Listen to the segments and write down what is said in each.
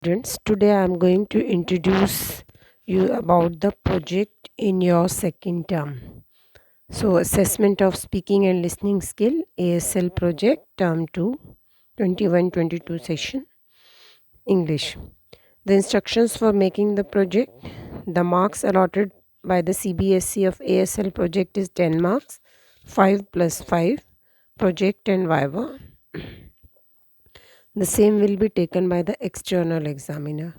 Students, today I am going to introduce you about the project in your second term. So, assessment of speaking and listening skill, ASL project, term 2, 21-22 session, English. The instructions for making the project, the marks allotted by the CBSE of ASL project is 10 marks, 5 plus 5, project and viva. The same will be taken by the external examiner.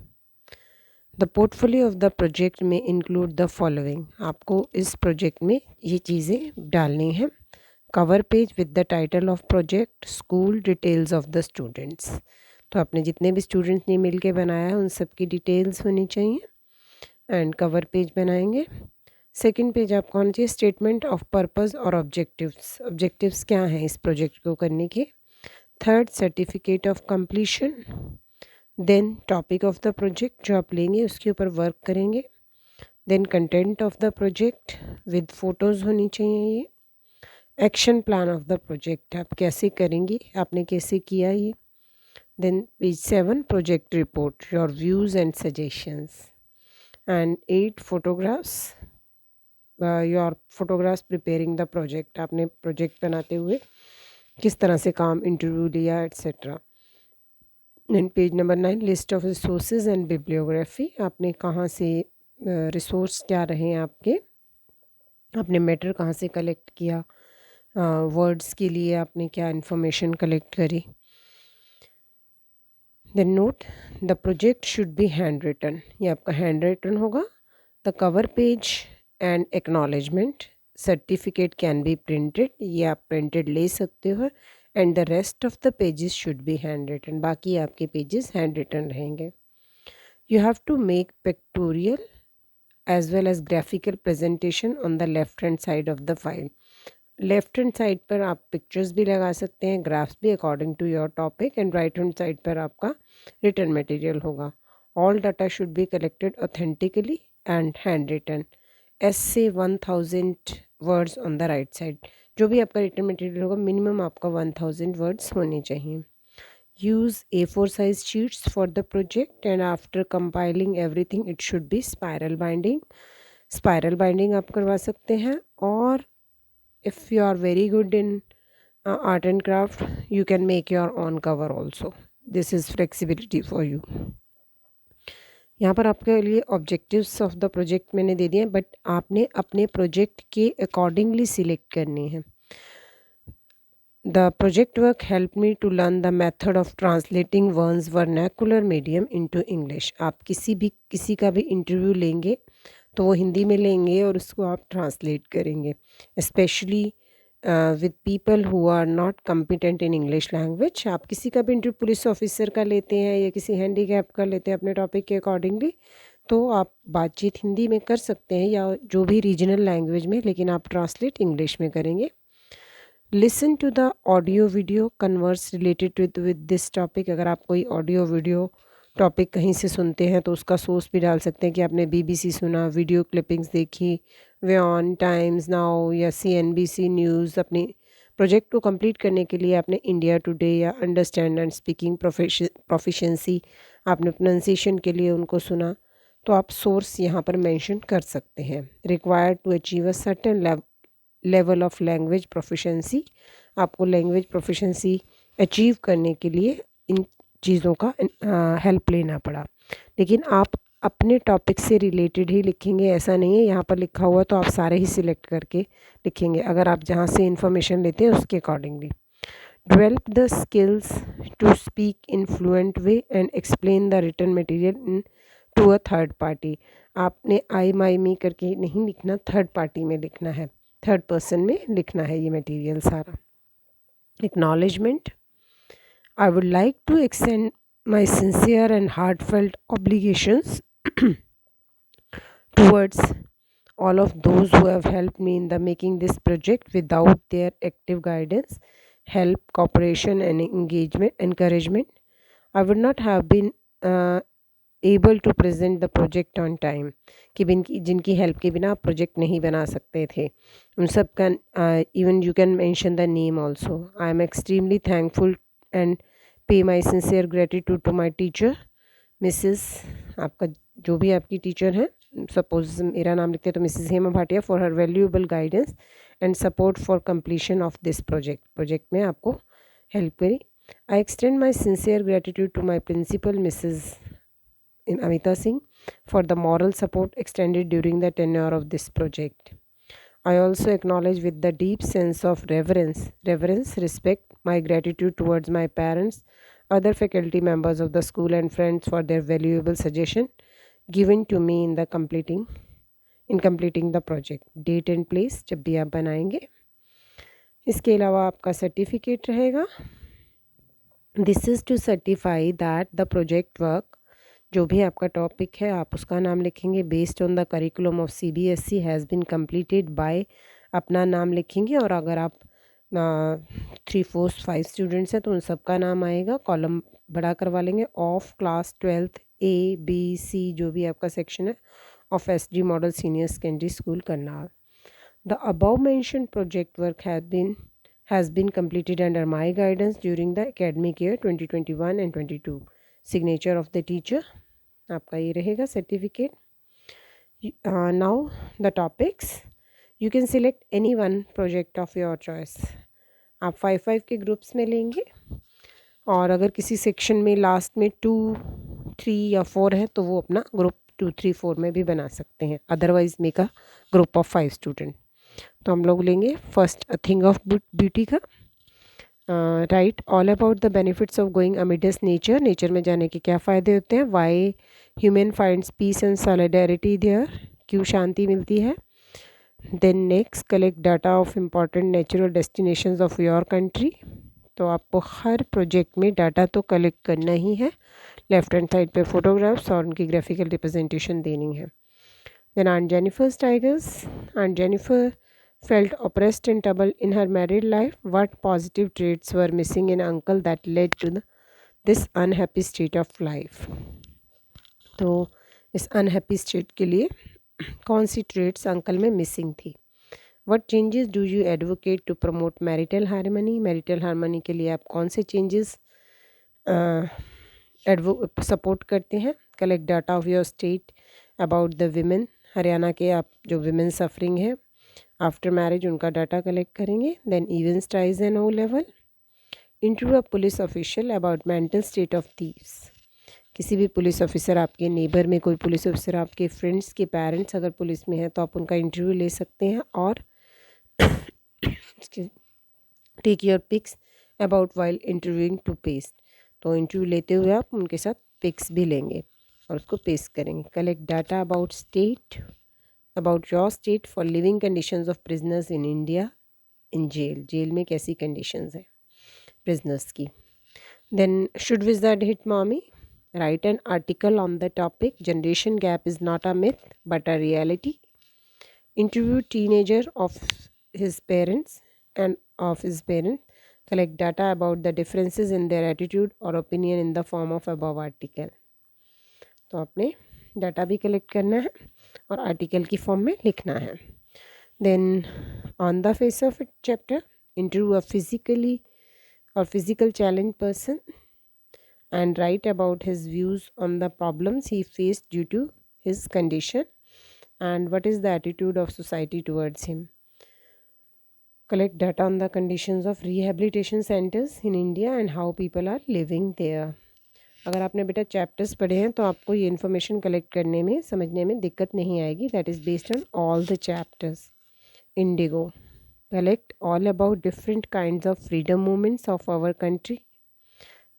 The portfolio of the project में include the following. आपको इस project में ये चीज़ें डालनी हैं. Cover page with the title of project, school, details of the students. तो आपने जितने भी स्टूडेंट्स ने मिल के बनाया है उन सब की डिटेल्स होनी चाहिए. एंड कवर पेज बनाएंगे. सेकंड पेज आपको होना चाहिए स्टेटमेंट ऑफ पर्पस और ऑब्जेक्टिव्स. ऑब्जेक्टिव्स क्या हैं इस प्रोजेक्ट को करने के. Third, certificate of completion. Then topic of the project जो आप लेंगे उसके ऊपर वर्क करेंगे. Then content of the project with photos होनी चाहिए. ये action plan of the project, आप कैसे करेंगे, आपने कैसे किया ये. Then page 7, project report, your views and suggestions. And 8, photographs, your photographs preparing the project. आपने प्रोजेक्ट बनाते हुए किस तरह से काम, इंटरव्यू लिया, etcetera. And page number 9, list of resources and bibliography. आपने कहाँ से रिसोर्स क्या रहे आपके, आपने मैटर कहाँ से कलेक्ट किया, वर्ड्स के लिए आपने क्या इन्फॉर्मेशन कलेक्ट करी. Then note, the project should be hand written. ये आपका हैंड रिटन होगा. The cover page and acknowledgement. Certificate can be printed, ये आप प्रिंटेड ले सकते हो. And the rest of the pages should be hand written, बाकी आपके पेजेस हैंड रिटन रहेंगे. You have to make pictorial as well as graphical presentation on the left hand side of the file. Left hand side पर आप pictures भी लगा सकते हैं, graphs भी, according to your topic. And right hand side पर आपका written material होगा. All data should be collected authentically and hand written. ऐसे 1000 words on the right side. जो भी आपका रिटन मटेरियल होगा मिनिमम आपका 1000 वर्ड्स होने चाहिए. Use A4 size sheets for the project and after compiling everything it should be spiral binding. Spiral binding आप करवा सकते हैं. और if you are very good in art and craft you can make your own cover also. This is flexibility for you. यहाँ पर आपके लिए objectives of the project मैंने दे दिए, बट आपने अपने प्रोजेक्ट के अकॉर्डिंगली सिलेक्ट करने हैं. The project work help me to learn the method of translating one's vernacular medium into English. आप किसी का भी इंटरव्यू लेंगे तो वो हिंदी में लेंगे और उसको आप ट्रांसलेट करेंगे. Specially with people who are not competent in English language. आप किसी का भी इंटरव्यू पुलिस ऑफिसर का लेते हैं या किसी हैंडीकैप का लेते हैं अपने टॉपिक के अकॉर्डिंगली, तो आप बातचीत हिंदी में कर सकते हैं या जो भी रीजनल लैंग्वेज में, लेकिन आप ट्रांसलेट इंग्लिश में करेंगे. Listen to the audio video converse related with this topic. अगर आप कोई ऑडियो वीडियो टॉपिक कहीं से सुनते हैं तो उसका सोर्स भी डाल सकते हैं कि आपने BBC सुना, वीडियो क्लिपिंग्स देखी, WION, टाइम्स नाउ या CNBC न्यूज़. अपने प्रोजेक्ट को कंप्लीट करने के लिए आपने इंडिया टुडे या अंडरस्टैंड एंड स्पीकिंग प्रोफिशेंसी, आपने प्रोनाउंसिएशन के लिए उनको सुना, तो आप सोर्स यहाँ पर मेंशन कर सकते हैं. Required to achieve a certain level of language proficiency. आपको लैंग्वेज प्रोफिशेंसी अचीव करने के लिए इन चीज़ों का हेल्प लेना पड़ा. लेकिन आप अपने टॉपिक से रिलेटेड ही लिखेंगे, ऐसा नहीं है यहाँ पर लिखा हुआ तो आप सारे ही सिलेक्ट करके लिखेंगे. अगर आप जहाँ से इंफॉर्मेशन लेते हैं उसके accordingly. Develop the skills to speak in fluent way and explain the written material into a third party. आपने आई माई मी करके नहीं लिखना, थर्ड पार्टी में लिखना है, थर्ड पर्सन में लिखना है ये मटेरियल सारा. Acknowledgement. I would like to extend my sincere and heartfelt obligations towards all of those who have helped me in the making this project. Without their active guidance, help, cooperation and encouragement, I would not have been able to present the project on time. कि जिनकी help के बिना आप project नहीं बना सकते थे, उन सब का even you can mention the name also. I am extremely thankful and pay my sincere gratitude to my teacher, Mrs, आपका जो भी आपकी टीचर हैं, सपोज मेरा नाम लिखते हैं तो Mrs Hema Bhatia, for her valuable guidance and support for completion of this project में आपको हेल्प करी। I extend my sincere gratitude to my principal Mrs Amita Singh for the moral support extended during the tenure of this project. I also acknowledge with the deep sense of respect, my gratitude towards my parents, other faculty members of the school and friends for their valuable suggestion given to me in completing the project. Date and place जब भी आप बनाएंगे। इसके अलावा आपका certificate रहेगा। This is to certify that the project work, जो भी आपका टॉपिक है आप उसका नाम लिखेंगे, based on the curriculum of CBSE has been completed by, अपना नाम लिखेंगे। और अगर आप 3, 4, 5 स्टूडेंट्स हैं तो उन सब का नाम आएगा, कॉलम बड़ा करवा लेंगे। Of class 12th A, B, C जो भी आपका सेक्शन है of SG model senior secondary school Karnal. The above mention project work has been completed under my guidance during the academic year 2021 and 22. Signature of the teacher, आपका ये रहेगा certificate. Now the topics, you can select any one project of your choice. आप 5-5 के groups में लेंगे, और अगर किसी सेक्शन में लास्ट में 2, 3 या 4 है तो वो अपना ग्रुप 2, 3, 4 में भी बना सकते हैं। Otherwise make a group of 5 student. तो हम लोग लेंगे फर्स्ट थिंग ऑफ ब्यूटी का। Right all about the benefits of going amidst nature, nature में जाने के क्या फ़ायदे होते हैं। Why human finds peace and solidarity there, क्यों शांति मिलती है। Then next, collect data of important natural destinations of your country. तो आपको हर प्रोजेक्ट में डाटा तो कलेक्ट करना ही है। लेफ्ट हैंड साइड पे फोटोग्राफ्स और उनकी ग्राफिकल रिप्रेजेंटेशन देनी है। Then aunt Jennifer's tigers, aunt Jennifer felt oppressed and troubled in her married life. What positive traits were missing in uncle that led to this unhappy state of life? तो इस unhappy state के लिए कौन सी traits uncle में missing थी। What changes do you advocate to promote marital harmony? marital harmony के लिए आप कौन से changes सपोर्ट करते हैं। Collect data of your state about the women, Haryana के आप जो विमेन सफरिंग है आफ्टर मैरिज उनका डाटा कलेक्ट करेंगे। Then events ties and O level. Interview a police official about mental state of thieves, किसी भी पुलिस ऑफिसर, आपके neighbour में कोई पुलिस ऑफिसर, आपके फ्रेंड्स के पेरेंट्स अगर पुलिस में हैं तो आप उनका इंटरव्यू ले सकते हैं। और take your pics about while interviewing to paste, तो इंटरव्यू लेते हुए आप उनके साथ पिक्स भी लेंगे और उसको पेस्ट करेंगे। Collect data about state, about your state for living conditions of prisoners in India in jail, jail में कैसी कंडीशंस हैं प्रिजनर्स की। Then should wizard hit mommy, write an article on the topic generation gap is not a myth but a reality. Interview teenager of his parents and of his parents. Collect data about the differences in their attitude or opinion in the form of above article. तो आपने data भी collect करना है और article की form में लिखना है। Then on the face of it chapter, interview a physical challenge person and write about his views on the problems he faced due to his condition and what is the attitude of society towards him. Collect data on the conditions of rehabilitation centers in India and how people are living there. अगर आपने बेटा chapters पढ़े हैं तो आपको ये information collect करने में, समझने में दिक्कत नहीं आएगी। That is based on all the chapters. Indigo, collect all about different kinds of freedom movements of our country.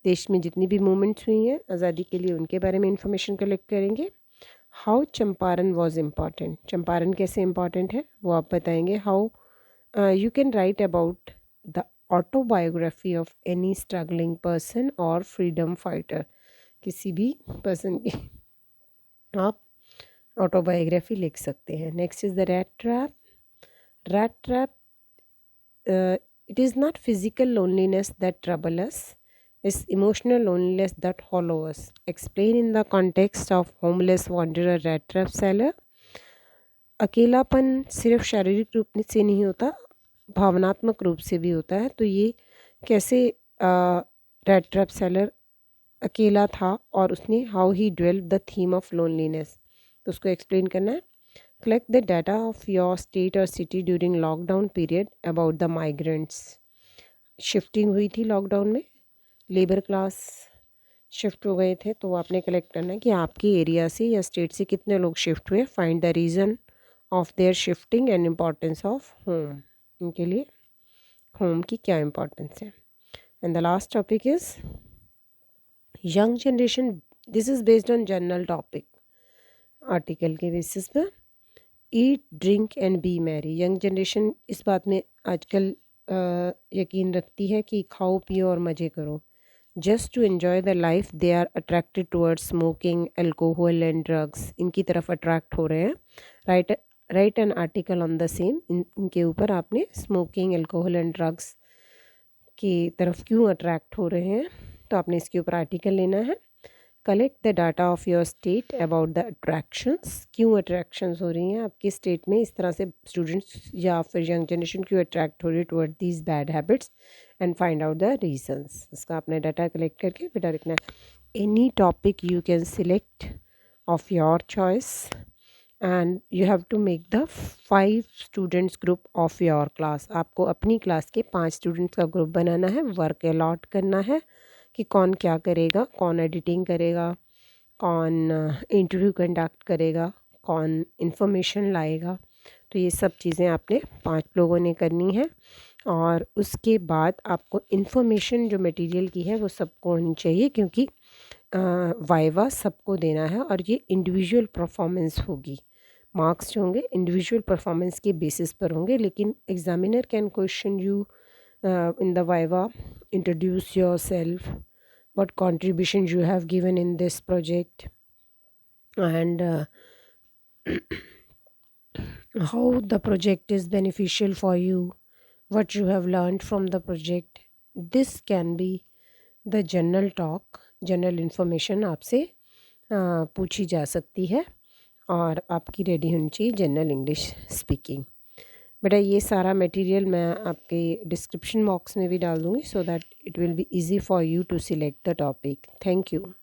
देश में जितनी भी मूवमेंट्स हुई हैं आज़ादी के लिए उनके बारे में इंफॉर्मेशन कलेक्ट करेंगे। How Champaran was important, Champaran कैसे इम्पॉर्टेंट है वो आप बताएंगे। How you can write about the autobiography of any struggling person or freedom fighter, किसी भी पर्सन की आप ऑटोबायोग्राफी लिख सकते हैं। Next is the rat trap. Rat trap, it is not physical loneliness that trouble us, it's emotional loneliness that hollow us. Explain in the context of homeless wanderer rat trap seller. अकेलापन सिर्फ शारीरिक रूप से नहीं होता, भावनात्मक रूप से भी होता है। तो ये कैसे रैट ट्रैप सेलर अकेला था और उसने how he develop the theme of loneliness, तो उसको एक्सप्लेन करना है। Collect the data of your state और city during lockdown period about the migrants. Shifting हुई थी लॉकडाउन में, लेबर क्लास शिफ्ट हो गए थे, तो आपने कलेक्ट करना है कि आपके एरिया से या स्टेट से कितने लोग शिफ्ट हुए। Find the reason of their shifting and importance of home, उनके लिए होम की क्या इम्पोर्टेंस है। And the last topic is young generation, this is based on general topic, article के बेसिस पर। Eat drink and B Mary, young generation इस बात में आजकल यकीन रखती है कि खाओ पियो और मज़े करो। Just to enjoy the life they are attracted towards smoking, alcohol and drugs, इनकी तरफ अट्रैक्ट हो रहे हैं। Write an article on the same, इनके ऊपर आपने स्मोकिंग, एल्कोहल एंड ड्रग्स की तरफ क्यों अट्रैक्ट हो रहे हैं, तो आपने इसके ऊपर आर्टिकल लेना है। Collect the data of your state about the attractions, क्यों अट्रैक्शंस हो रही हैं आपके स्टेट में, इस तरह से स्टूडेंट्स या फिर यंग जनरेशन क्यों अट्रैक्ट हो रही है toward these bad habits, and find out the reasons. इसका आपने डाटा कलेक्ट करके बेटा लिखना है। Any topic you can select of your choice and you have to make the 5 students group of your class. आपको अपनी क्लास के 5 students का ग्रुप बनाना है, वर्क अलॉट करना है कि कौन क्या करेगा, कौन एडिटिंग करेगा, कौन इंटरव्यू कंडक्ट करेगा, कौन इन्फॉर्मेशन लाएगा। तो ये सब चीज़ें आपने 5 लोगों ने करनी है। और उसके बाद आपको इन्फॉर्मेशन जो मटेरियल की है वो सबको होनी चाहिए, क्योंकि वाइवा सबको देना है और ये इंडिविजुअल परफॉर्मेंस होगी। मार्क्स जो होंगे इंडिविजुअल परफॉर्मेंस के बेसिस पर होंगे, लेकिन examiner can question you in the viva, introduce your self, what contributions you have given in this project, and how the project is beneficial for you, what you have learned from the project. This can be the general talk, general information आपसे पूछी जा सकती है और आपकी ready होनी चाहिए general English speaking. बेटा ये सारा मटेरियल मैं आपके डिस्क्रिप्शन बॉक्स में भी डाल दूँगी, so that it will be easy for you to select the topic. Thank you.